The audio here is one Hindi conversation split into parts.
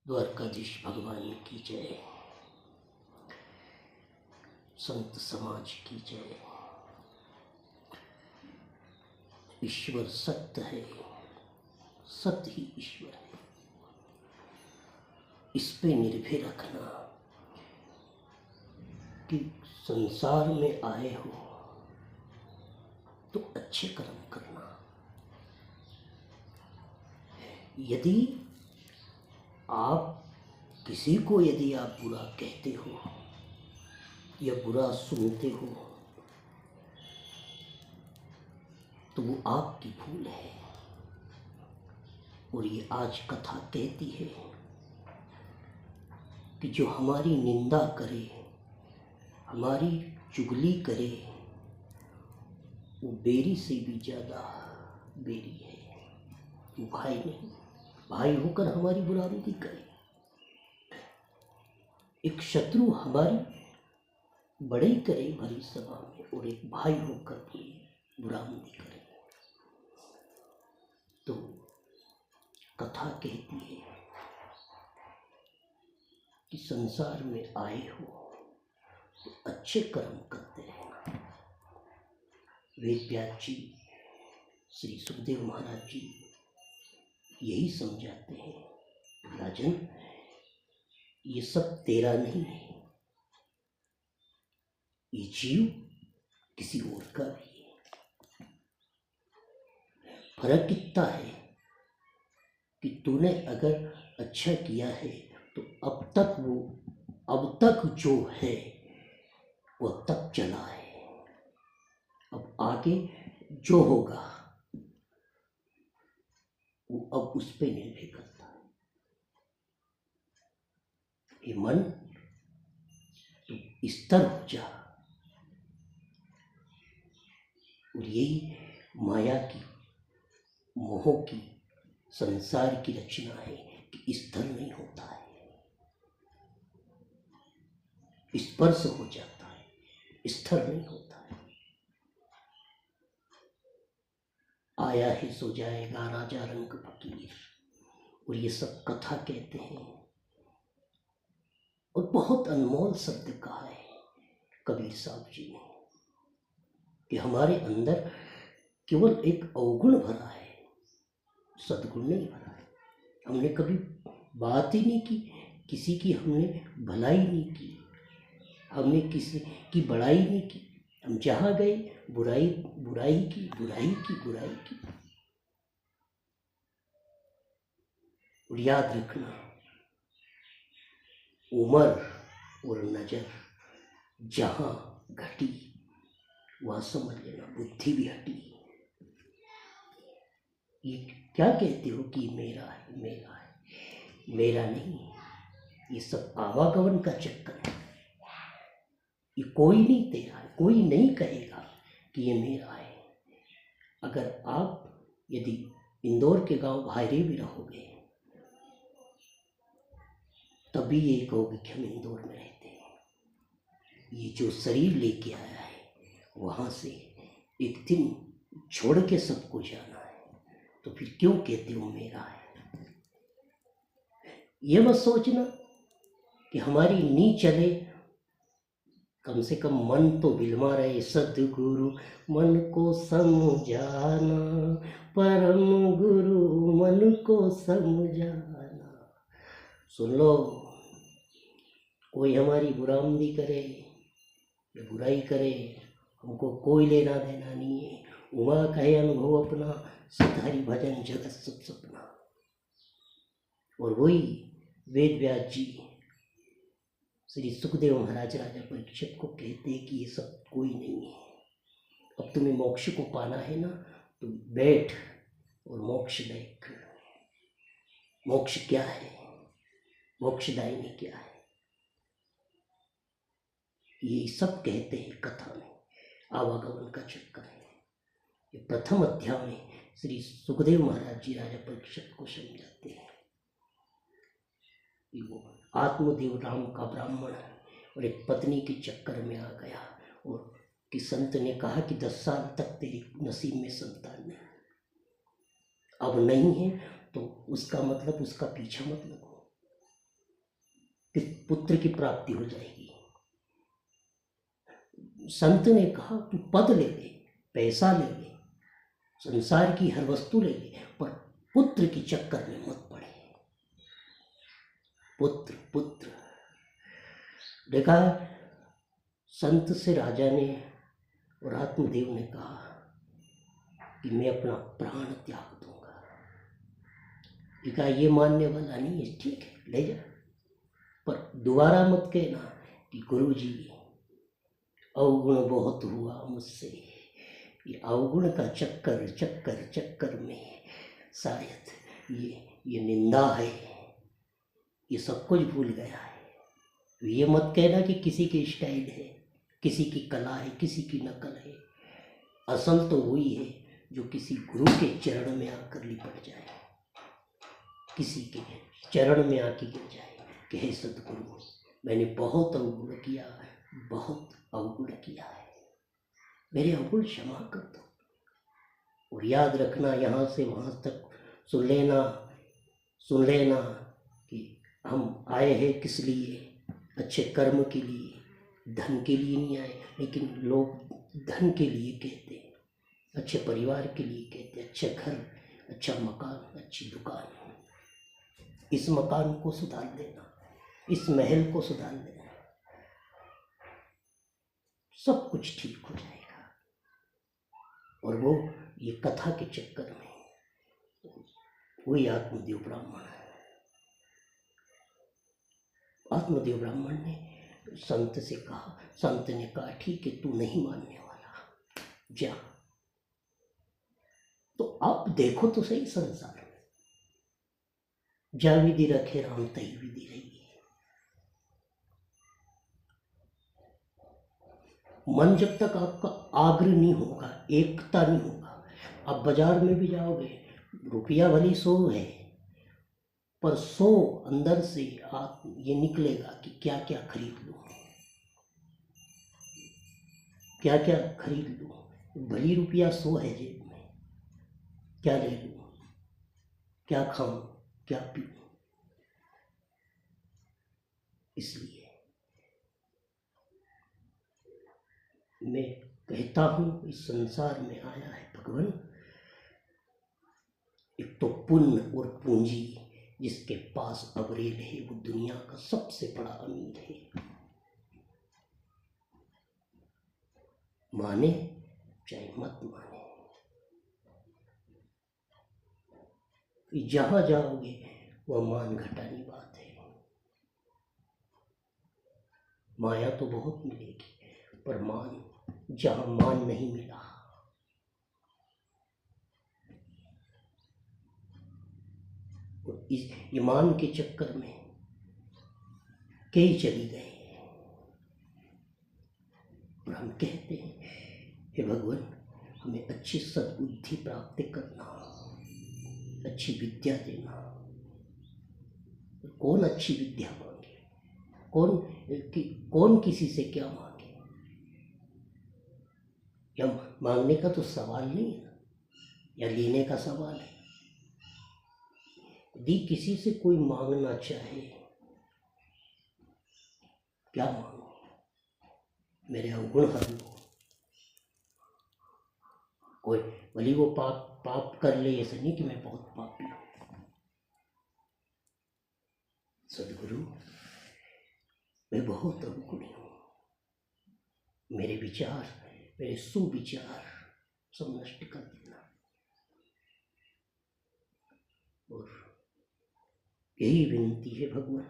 द्वारकाधीश भगवान की जय, संत समाज की जय। ईश्वर सत्य है, सत्य ही ईश्वर है। इस पे निर्भय रखना कि संसार में आए हो तो अच्छे कर्म करना। यदि आप किसी को यदि आप बुरा कहते हो या बुरा सुनते हो तो वो आपकी भूल है। और ये आज कथा कहती है कि जो हमारी निंदा करे, हमारी चुगली करे, वो बेरी से भी ज़्यादा बेरी है। वो भाई नहीं, भाई होकर हमारी बुराई करे। एक शत्रु हमारी बड़ाई करे भरी सभा में, और एक भाई होकर भी बुराई करे। तो कथा कहती है कि संसार में आए हो तो अच्छे कर्म करते रहना। वेद व्यास जी, श्री सुखदेव महाराज जी यही समझाते हैं, राजन ये सब तेरा नहीं है, ये जीव किसी और का भी है। फर्क इतना है कि तूने अगर अच्छा किया है तो अब तक जो है वो अब तक चला है। अब आगे जो होगा वो अब उस पे निर्भर करता है। ये मन तो स्थिर हो जा। और यही माया की, मोह की, संसार की रचना है कि स्थिर नहीं होता है, स्पर्श हो जाता है, स्थिर नहीं होता है। आया है सो जाएगा राजा रंग फकीर, और ये सब कथा कहते हैं। और बहुत अनमोल शब्द कहा है कबीर साहब जी ने कि हमारे अंदर केवल एक अवगुण भरा है, सद्गुण नहीं भरा है। हमने कभी बात ही नहीं की, किसी की हमने भलाई नहीं की, हमने किसी की बड़ाई नहीं की। हम जहाँ गए बुराई की। और याद रखना, उम्र और नजर जहाँ घटी वहाँ समझ लेना बुद्धि भी हटी। ये क्या कहते हो कि मेरा है, मेरा नहीं। ये सब आवागमन का चक्कर है। ये कोई नहीं तेरा है, कोई नहीं कहेगा कि ये मेरा है। अगर आप यदि इंदौर के गांव भायरे भी रहोगे तभी ये कहोगे कि हम इंदौर में रहते हैं। ये जो शरीर लेके आया है वहाँ से एक दिन छोड़ के सबको जाना है, तो फिर क्यों कहते हो मेरा है। ये मत सोचना कि हमारी नी चले, कम से कम मन तो बिलमा रहे, सद्गुरु मन को समझाना, परम गुरु मन को समझाना। सुन लो, कोई हमारी बुराई करे या बुराई करे, हमको कोई लेना देना नहीं है। उमा कहे अनुभव अपना, सतहरि भजन जगत सुख सपना। और वही वेद व्यास जी श्री सुखदेव महाराज राजा परीक्षित को कहते हैं कि ये सब कोई नहीं है। अब तुम्हें मोक्ष को पाना है ना, तो बैठ और मोक्ष देख। मोक्ष क्या है, मोक्षदायिनी क्या है, ये सब कहते हैं कथा में। आवागमन का चक्कर है। ये प्रथम अध्याय में श्री सुखदेव महाराज जी राजा परीक्षित को समझाते हैं। वो आत्मदेव राम का ब्राह्मण और एक पत्नी के चक्कर में आ गया, और कि संत ने कहा कि 10 साल तक तेरी नसीब में संतान नहीं, अब नहीं है तो उसका मतलब उसका पीछा मत लगो। कि पुत्र की प्राप्ति हो जाएगी। संत ने कहा तू पद ले ले, पैसा ले ले, संसार की हर वस्तु ले ले, पर पुत्र की चक्कर में मत पड़े। पुत्र पुत्र। देखा, संत से राजा ने और आत्मदेव ने कहा कि मैं अपना प्राण त्याग दूंगा। देखा, ये मानने वाला नहीं है, ठीक है ले जा, पर दोबारा मत कहना कि गुरुजी अवगुण बहुत हुआ मुझसे। ये अवगुण का चक्कर चक्कर चक्कर में शायद ये निंदा है, ये सब कुछ भूल गया है। ये मत कहना कि किसी की स्टाइल है, किसी की कला है, किसी की नकल है। असल तो वही है जो किसी गुरु के चरण में आकर लिपट जाए, किसी के चरण में आके गिर जाए कि हे सदगुरु, मैंने बहुत अवगुण किया है, बहुत अवगुण किया है, मेरे अवगुण क्षमा कर दो। और याद रखना, यहाँ से वहाँ तक सुन लेना कि हम आए हैं किस लिए, अच्छे कर्म के लिए, धन के लिए नहीं आए। लेकिन लोग धन के लिए कहते हैं, अच्छे परिवार के लिए कहते हैं, अच्छा घर, अच्छा मकान, अच्छी दुकान। इस मकान को सुधार लेना, इस महल को सुधार लेना, सब कुछ ठीक हो जाएगा। और वो ये कथा के चक्कर में वही आत्मदेव ब्राह्मण है। आत्मदेव ब्राह्मण ने संत से कहा, संत ने कहा ठीक है, तू नहीं मानने वाला, जा। तो अब देखो तो सही, संसार में जा विधि रखे राम तही विधि रही। मन जब तक आपका आग्रह नहीं होगा, एकता नहीं होगा, आप बाजार में भी जाओगे, रुपया भली 100 है, पर 100 अंदर से आप ये निकलेगा कि क्या क्या खरीद लूँ, क्या क्या खरीद लूँ। भली रुपया 100 है जेब में, क्या ले लूँ, क्या खाऊं, क्या पीऊँ। इसलिए मैं कहता हूँ, इस संसार में आया है भगवान, एक तो पुण्य और पूंजी जिसके पास अवरेल है वो दुनिया का सबसे बड़ा अमीर है। माने चाहे मत माने, जहां जाओगे वह मान घटानी बात है। माया तो बहुत मिलेगी, पर मान, जहां मान नहीं मिला, इस ईमान के चक्कर में कई चली गए। और हम कहते हैं, हे भगवान, हमें अच्छी सद्बुद्धि प्राप्त करना, अच्छी विद्या देना। कौन अच्छी विद्या मांगे, कौन किसी से क्या मांगे? या मांगने का तो सवाल नहीं है, या लेने का सवाल है। यदि किसी से कोई मांगना चाहे, क्या मांगो? मेरे अवगुण हर लो। कोई भली वो पाप कर ले, ऐसा नहीं कि मैं बहुत पापी हूं। सदगुरु, मैं बहुत अवगुणी हूं, मेरे विचार, मेरे सुविचार सब नष्ट कर देना। और यही विनती है भगवान,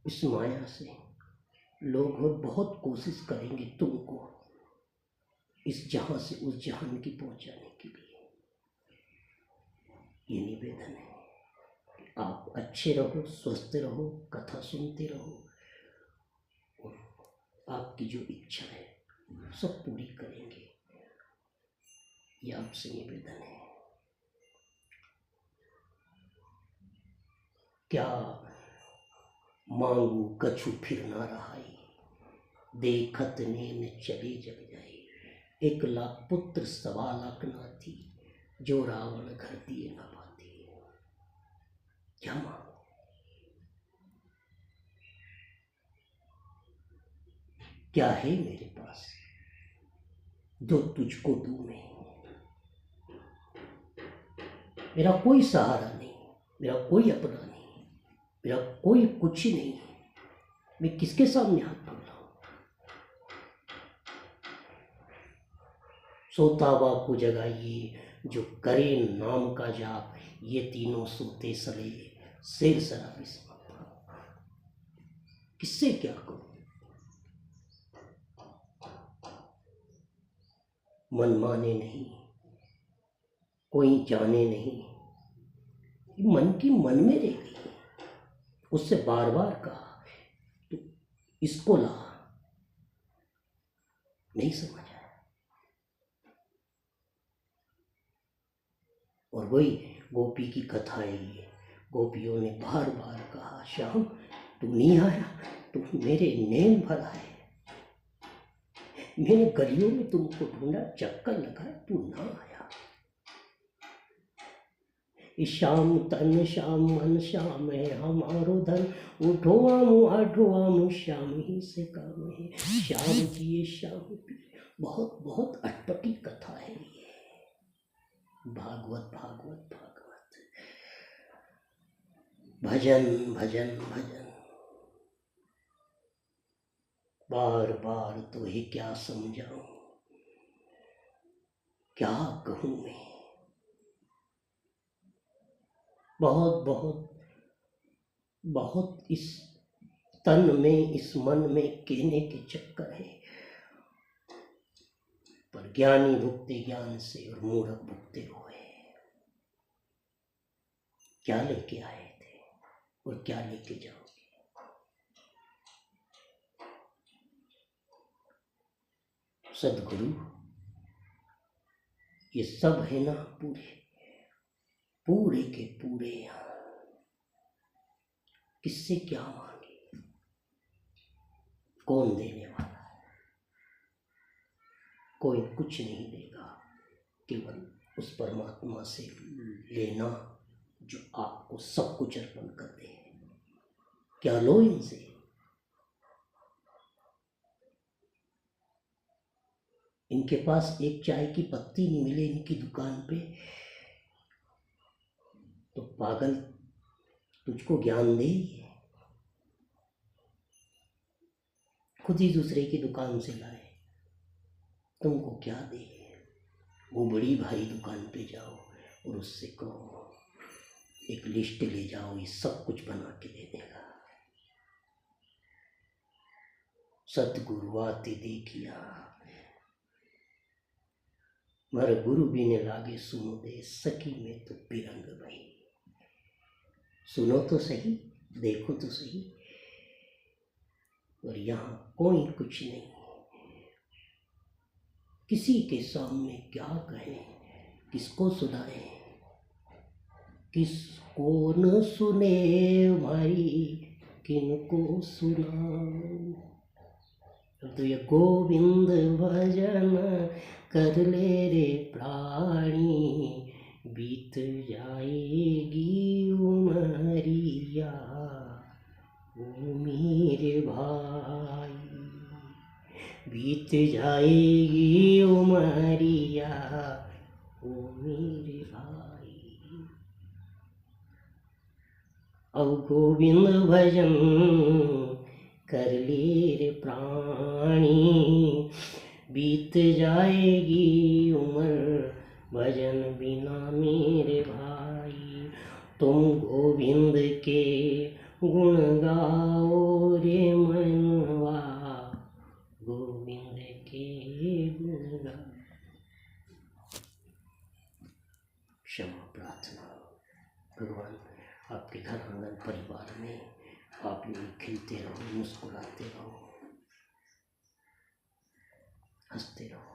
इस माया से लोग बहुत कोशिश करेंगे तुमको इस जहां से उस जहान की पहुंचाने के लिए। ये निवेदन है कि आप अच्छे रहो, स्वस्थ रहो, कथा सुनते रहो, और आपकी जो इच्छा है सब पूरी करेंगे। ये आपसे निवेदन है। क्या मांगू कछु फिर ना रहाई, देखत नेन चले जग जाए। 1 लाख पुत्र 1.25 लाख नाती, जो रावण घर दिए न पाती। क्या मांगो? क्या है मेरे पास जो तुझको दूं मैं? मेरा कोई सहारा नहीं, मेरा कोई अपना नहीं, मेरा कोई कुछ नहीं। मैं किसके सामने हाथ फैलाऊं? सोता बापू जगाइए जो करे नाम का जाप, ये तीनों सोते सले शेर शराबी समाप्त। किससे क्या कहूं? मन माने नहीं, कोई जाने नहीं, मन की मन में रह गई। उससे बार बार कहा तो इसको ला, नहीं समझ आया। और वही गोपी की कथा है ये। गोपियों ने बार बार कहा, श्याम तू नहीं आया, तू मेरे नैन भरा है, मैंने गलियों में तुमको ढूंढा, चक्कर लगाया, तू ना आया। श्याम तन श्याम मन श्याम है हमारो धन, उठो आमू श्याम ही से काम है। श्याम जिए श्याम पिए, बहुत बहुत अटपटी कथा है ये। भागवत भागवत भागवत, भजन भजन भजन। बार बार तो ही क्या समझाऊं, क्या कहूं मैं। बहुत बहुत बहुत इस तन में, इस मन में कहने के चक्कर है, पर ज्ञानी भुगते ज्ञान से और मूढ़क भुगते रोए। क्या लेके आए थे और क्या लेके जाओगे? सदगुरु ये सब है ना, पूरे पूरे के पूरे। किससे क्या मांगे? कौन देने वाला है? कोई कुछ नहीं देगा, केवल उस परमात्मा से लेना जो आपको सब कुछ अर्पण कर दे। क्या लो इनसे? इनके पास एक चाय की पत्ती नहीं मिले इनकी दुकान पे, तो पागल तुझको ज्ञान दे, खुद ही दूसरे की दुकान से लाए, तुमको क्या दे? वो बड़ी भारी दुकान पे जाओ और उससे कहो एक लिस्ट ले जाओ, ये सब कुछ बना के दे देगा। सतगुरु आते देखिया, मर गुरु बिने लागे सुनो दे, सकी में तो बिरंग भई। सुनो तो सही, देखो तो सही, और यहाँ कोई कुछ नहीं। किसी के सामने क्या कहें, किसको सुनाएं, किसको न सुने भाई, किनको सुनाऊं। तो ये गोविंद भजन कर ले रे प्राणी, बीत जाएगी उमरिया ओ मेरे भाई, बीत जाएगी उमरिया ओ मेरे भाई। अब गोविंद भजन कर ले रे प्राणी, बीत जाएगी उम्र भजन बिना मेरे भाई। तुम गोविंद के गुण गाओ रे मनवा, गोविंद के गुण गाओ। क्षमा प्रार्थना। भगवान आपके घर आंगन परिवार में आप यूं खिलते रहो, मुस्कुराते रहो, हंसते रहो।